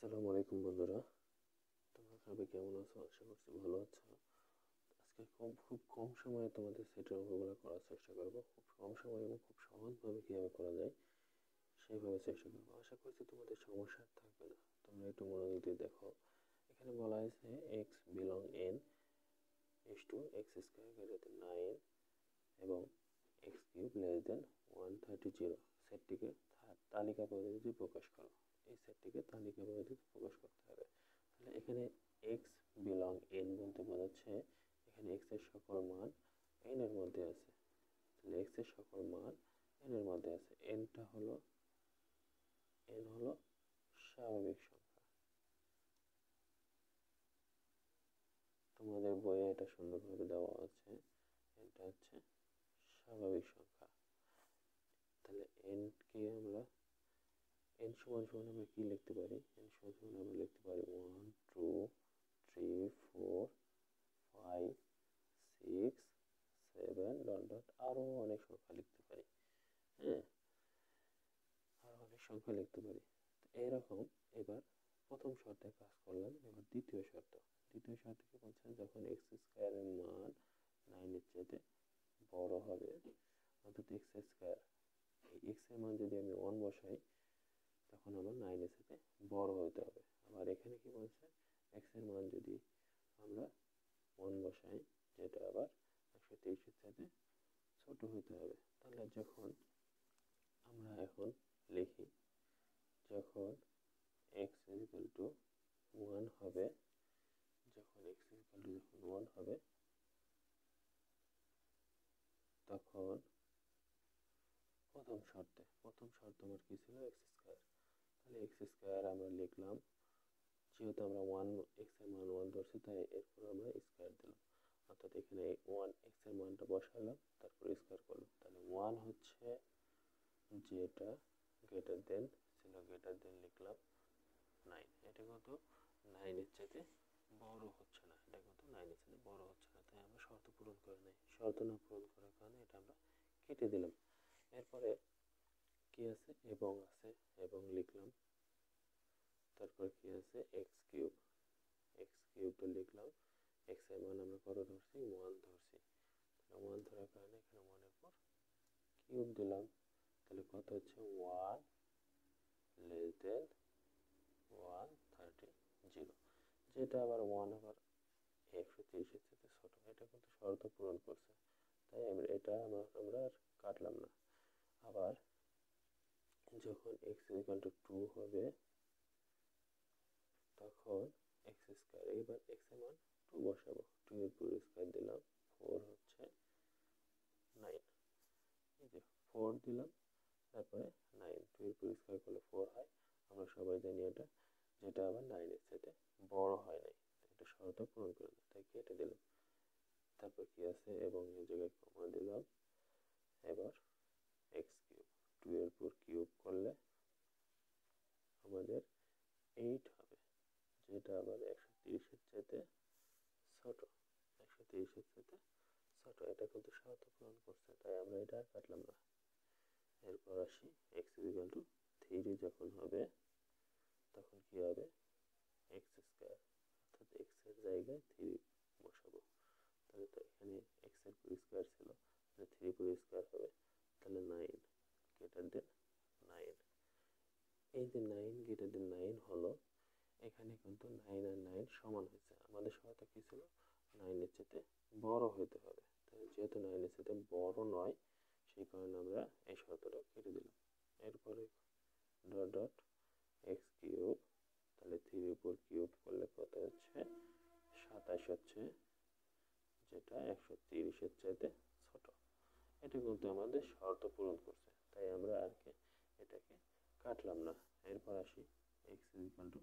আসসালামু আলাইকুম বন্ধুরা, তোমরা সবাই কেমন আছো? আশা করছি ভালো আছো। আজকে খুব কম সময়ে তোমাদের সেটের অঙ্কগুলো করার চেষ্টা করবো। খুব কম সময়ে এবং খুব সহজভাবে কীভাবে করা যায় সেইভাবে চেষ্টা করবো। আশা করছি তোমাদের সমস্যা থাকবে না। তোমরা একটু মনোযোগ দিয়ে দেখো। এখানে বলা হয়েছে x belong N is to x square greater than 9 এবং এক্স কিউব লেস দেন 130 সেটটিকে তালিকা পদ্ধতিতে প্রকাশ করো। এই সেটটিকে তালিকা পদ্ধতিতে প্রকাশ করতে হবে। তাহলে এখানে এক্স বিলং এন বলতে বোঝাচ্ছে এখানে এক্স এর সকল মান এন এর মধ্যে আছে। তাহলে এক্স এর সকল মান এন এর মধ্যে আছে। এন হলো স্বাভাবিক সংখ্যা। তোমাদের বইয়ে এটা সুন্দরভাবে দেওয়া আছে। এটা হচ্ছে স্বাভাবিক সংখ্যা। তাহলে এন কে আমরা এন সমান সমান আমরা কি লিখতে পারি? এন সমান সমান আমরা লিখতে পারি 1 2 3 4 5 6 7 ডট ডট আরো অনেক সংখ্যা লিখতে পারি। হ্যাঁ, আরো অনেক সংখ্যা লিখতে পারি। এইরকম এবার প্রথম শর্তে কাজ করলাম। এবার দ্বিতীয় শর্ত কি বলছে? যখন এক্স স্কোয়ারের মান 9 এর চাইতে বড় হবে, অর্থাৎ এক্স স্কোয়ার এই এক্স এর মান যদি আমি 1 বসাই তখন আমার 9 এর সাথে বড় হতে হবে। আবার এখানে কি বলছে? এক্স এর মান যদি আমরা 1 বসাই, যেটা আবার 123 এর সাথে ছোট হতে হবে। তাহলে যখন আমরা এখন লিখি, যখন এক্স ইকুয়াল টু 1 হবে, যখন এক্স ইকুয়াল টু 1 হবে তখন প্রথম শর্ত আমার কি ছিল? X square. তাহলে এক্স স্কোয়ার আমরা লিখলাম, যেহেতু আমরা 1 এক্স এর মান 1 ধরছি তাই এরপর আমরা স্কোয়ার দিলাম, অর্থাৎ এখানে 1 এক্স এর মানটা বসালাম, তারপর স্কোয়ার করলাম। তাহলে 1 হচ্ছে যেটা গ্রেটার দেন ছিল, গ্রেটার দেন লিখলাম 9। এটা কিন্তু 9 এর চাইতে বড় হচ্ছে না, এটা কিন্তু 9 এর চাইতে বড় হচ্ছে না, তাই আমরা শর্ত পূরণ করে নাই। শর্ত না পূরণ করার কারণে এটা আমরা কেটে দিলাম। এরপরে কি আছে? এবং লিখলাম। তারপর কি আছে? এক্স কিউবটা লিখলাম। এক্স এর মান আমরা কত ধরছি? 1 ধরছি। 1 ধরার কারণে এখানে 1 এর পর কিউব দিলাম। তাহলে কত হচ্ছে? 1 লেস দেন 130, যেটা আবার 1 আবার 130 এর সাথে ছোট। এটা কিন্তু শর্ত পূরণ করছে, তাই এটা আমরা আর কাটলাম না। আবার যখন x ইকুয়াল টু 2 হবে তখন এক্স স্কোয়ার, এবার এক্স এর মান 2 বসাবো। 2 এর পুরো স্কোয়ার দিলাম, 4 হচ্ছে 9। এই যে 4 দিলাম, তারপরে 9, 2 এর পুরো স্কোয়ার করলে 4 হয়। আমরা সবাই জানি এটা, যেটা আবার 9 এর সাথে বড় হয় নাই, এটা শর্ত পূরণ করে না, তাই কেটে দিলাম। তারপর কি আছে? এবং এই জায়গায় কমা দিলাম। এবার এক্স কিউব, 2 এর উপর কিউব করলে আমাদের 8 হবে, যেটা আবার 130 এর চাইতে ছোট। 130 এর চাইতে ছোট, এটা কিন্তু শর্ত পূরণ করছে, তাই আমরা এটা আর কাটলাম না। এরপর আসি এক্স ইকুয়াল টু 3 যখন হবে তখন কি হবে? এক্স স্কোয়ার, অর্থাৎ এক্স এর জায়গায় 3 বসাবো। তাহলে তো এখানে এক্স এর পুরো স্কোয়ার ছিল, 3 পুরো স্কোয়ার হবে। তাহলে 9 গ্রেটার দেন 9। এই যে 9 গ্রেটার দেন 9 হলো, এখানে কিন্তু 9 আর 9 সমান হয়েছে। আমাদের শর্ত কি ছিল? 9 এর চাইতে বড় হতে হবে। তাহলে যেহেতু 9 এর চাইতে বড় নয়, সেই কারণে আমরা এই শর্তটা কেটে দিলাম। এরপরে ডট ডট এক্স কিউব, তাহলে 3 এর উপর কিউব করলে কত হচ্ছে? 27 হচ্ছে, যেটা 130 এর চাইতে ছোট। এটা কিন্তু আমাদের শর্ত পূরণ করছে, তাই আমরা আর এটাকে কাটলাম না। এরপর আসি এক্স ইকুয়াল টু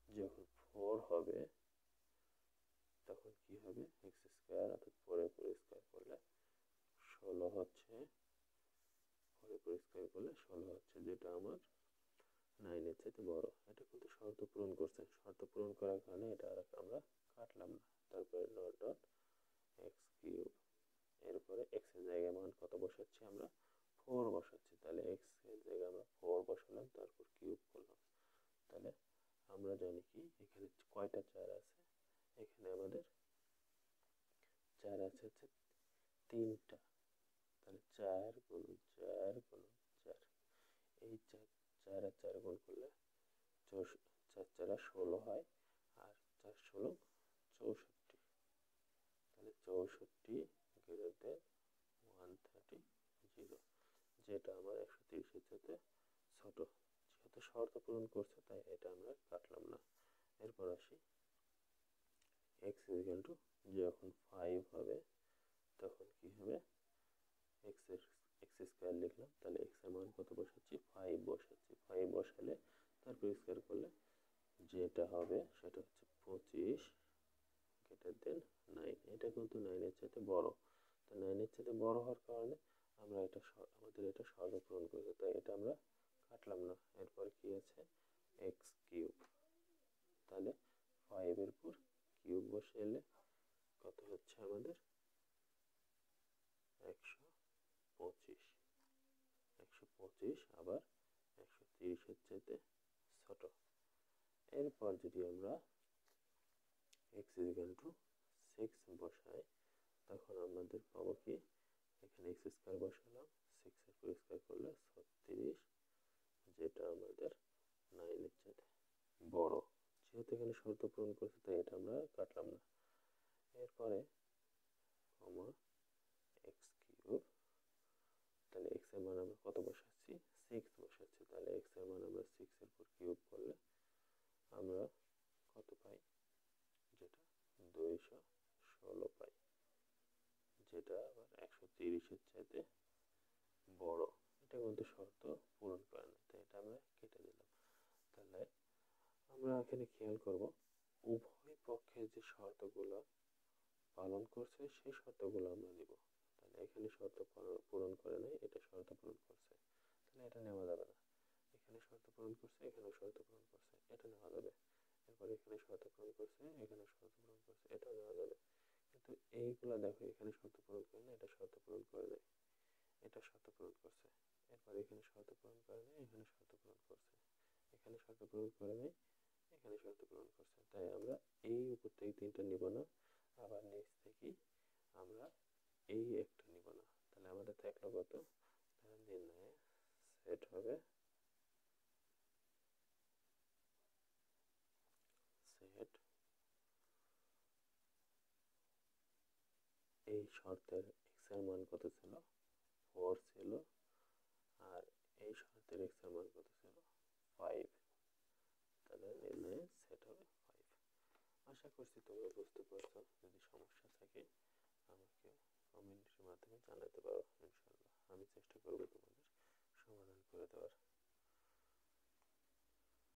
যখন 4 হবে তখন কি হবে? এক্স স্কোয়ার, অর্থাৎ 4 এর উপর স্কোয়ার করলে 16 হচ্ছে। 4 এর উপর স্কোয়ার করলে 16 হচ্ছে, যেটা আমার 9 এর চাইতে বড়। এটা কিন্তু শর্ত পূরণ করছে। শর্ত পূরণ করার কারণে এটা আর আমরা কাটলাম না। তারপরে ডট ডট এক্স কিউব, এরপরে এক্স এর জায়গায় মান কত বসাচ্ছি? আমরা 4 বসাচ্ছি। তাহলে এক্স এর জায়গায় আমরা 4 বসালাম, তারপর কিউব করলাম। তাহলে আমরা জানি কি এখানে কয়টা চার আছে, এখানে আমাদের চার আছে হচ্ছে তিনটা, তাহলে 4 গুণন 4 গুণন 4, এই 4 4 আর 4 গুণ করলে 4 4 16 হয়, আর 4 16 64, তাহলে 64 গ্রেটার দেন 130, যেটা আমার 130-এর চাইতে ছোট। যেহেতু শর্ত পূরণ করছে তাই এটা আমরা কাটলাম না। এরপর আসি x যখন 5 হবে তখন কি হবে, x স্কোয়ার লিখলাম, তাহলে x এর মান কত বসাচ্ছি, 5 বসাচ্ছি, 5 বসালে তারপর স্কোয়ার করলে যেটা হবে সেটা হচ্ছে 25 গ্রেটার দেন 9। এটা কিন্তু 9 এর চাইতে বড়, তো 9 এর চাইতে বড় হওয়ার কারণে আমরা আমাদের এটা শর্ত পূরণ করছে, তাই এটা আমরা কাটলাম না। এরপর কি আছে, x কিউব, তাহলে 5 এর উপর কিউব বসাইলে কত হচ্ছে আমাদের 125, 125 আবার 130-এর চাইতে ছোট। এরপর যদি আমরা x = 6 বসাই তখন আমাদের পাবো কি, এখানে x স্কোয়ার বসালাম, 6 এর উপর স্কোয়ার করলে 36, যেটা আমাদের 9 এর চাইতে বড়। যেহেতু এখানে শর্ত পূরণ করছে তাই এটা আমরা কাটলাম না। এরপরে কমা x কিউব, তাহলে x এর মান আমরা কত বসাচ্ছি, 6 বসাচ্ছি, তাহলে x এর মান আমরা 6 এর উপর কিউব করলে আমরা কত পাই, যেটা 216 পাই, যেটা আবার 130-এর চাইতে বড়। এটা কিন্তু শর্ত পূরণ করে না, তাই এটা আমরা কেটে দিলাম। তাহলে আমরা এখানে খেয়াল করব উভয় পক্ষের যে শর্তগুলো পালন করছে সেই শর্তগুলো আমরা নিব। তাহলে এখানে শর্ত পূরণ করে নাই, এটা শর্ত পূরণ করছে, তাহলে এটা নেওয়া যাবে না। এখানে শর্ত পূরণ করছে, এখানেও শর্ত পূরণ করছে, এটা নেওয়া যাবে। এরপর এখানে শর্ত পূরণ করছে, এখানে শর্ত পূরণ করছে, এটা নেওয়া যাবে। কিন্তু এইগুলা দেখো, এখানে শর্ত পূরণ করে না, এটা শর্ত পূরণ করে নাই, এটা শর্ত পূরণ করছে। এরপর এখানে শর্ত পূরণ করে নাই, এখানে শর্ত পূরণ করছে, এখানে শর্ত পূরণ করে নাই, এখানে শর্ত পূরণ করছে। তাই আমরা এই উপর থেকে 3টা নিব না, আবার নিচ থেকে আমরা এই একটা নিব না। তাহলে আমাদের থাকলো কত, তাহলে নির্ণয়ে সেট হবে সেট, এই শর্তের x এর মান কত ছিল, 4 ছিল, আর এই শর্তের x এর মান কত ছিল, 5, তাহলে নির্ণয়ে সেট হবে 5। আশা করছি তোমরা বুঝতে পারছো। যদি সমস্যা থাকে আমাকে কমেন্টের মাধ্যমে জানাতে পারো, ইনশাআল্লাহ আমি চেষ্টা করব তোমাদের সমাধান করে দেওয়ার।